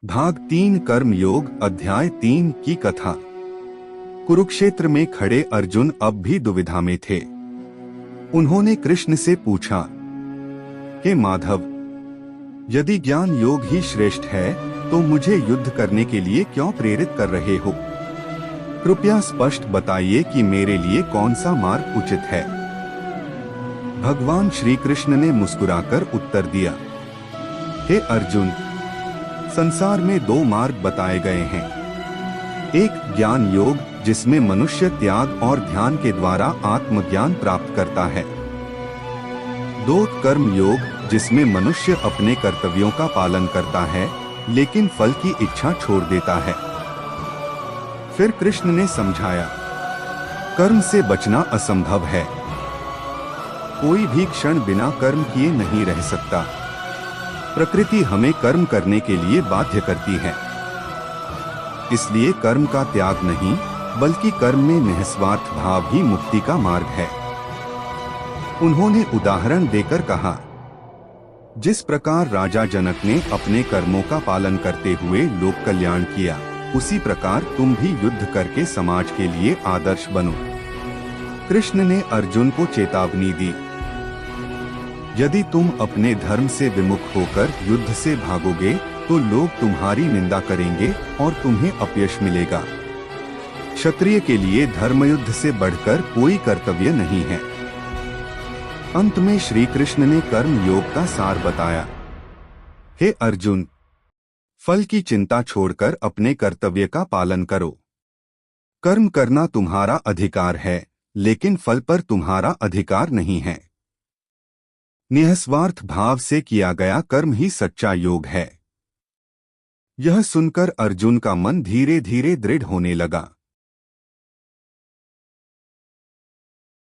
भाग 3 कर्म योग अध्याय 3 की कथा। कुरुक्षेत्र में खड़े अर्जुन अब भी दुविधा में थे। उन्होंने कृष्ण से पूछा, हे माधव, यदि ज्ञान योग ही श्रेष्ठ है तो मुझे युद्ध करने के लिए क्यों प्रेरित कर रहे हो? कृपया स्पष्ट बताइए कि मेरे लिए कौन सा मार्ग उचित है। भगवान श्री कृष्ण ने मुस्कुराकर उत्तर दिया, हे अर्जुन, संसार में दो मार्ग बताए गए हैं। एक ज्ञान योग जिसमें मनुष्य त्याग और ध्यान के द्वारा आत्मज्ञान प्राप्त करता है। दो कर्म योग जिसमें मनुष्य अपने कर्तव्यों का पालन करता है लेकिन फल की इच्छा छोड़ देता है। फिर कृष्ण ने समझाया, कर्म से बचना असंभव है। कोई भी क्षण बिना कर्म किए नहीं रह सकता। प्रकृति हमें कर्म करने के लिए बाध्य करती है। इसलिए कर्म का त्याग नहीं बल्कि कर्म में निस्वार्थ भाव ही मुक्ति का मार्ग है। उन्होंने उदाहरण देकर कहा, जिस प्रकार राजा जनक ने अपने कर्मों का पालन करते हुए लोक कल्याण किया, उसी प्रकार तुम भी युद्ध करके समाज के लिए आदर्श बनो। कृष्ण ने अर्जुन को चेतावनी दी, यदि तुम अपने धर्म से विमुख होकर युद्ध से भागोगे तो लोग तुम्हारी निंदा करेंगे और तुम्हें अपयश मिलेगा। क्षत्रिय के लिए धर्मयुद्ध से बढ़कर कोई कर्तव्य नहीं है। अंत में श्री कृष्ण ने कर्म योग का सार बताया, हे अर्जुन, फल की चिंता छोड़कर अपने कर्तव्य का पालन करो। कर्म करना तुम्हारा अधिकार है, लेकिन फल पर तुम्हारा अधिकार नहीं है। निस्वार्थ भाव से किया गया कर्म ही सच्चा योग है। यह सुनकर अर्जुन का मन धीरे धीरे दृढ़ होने लगा।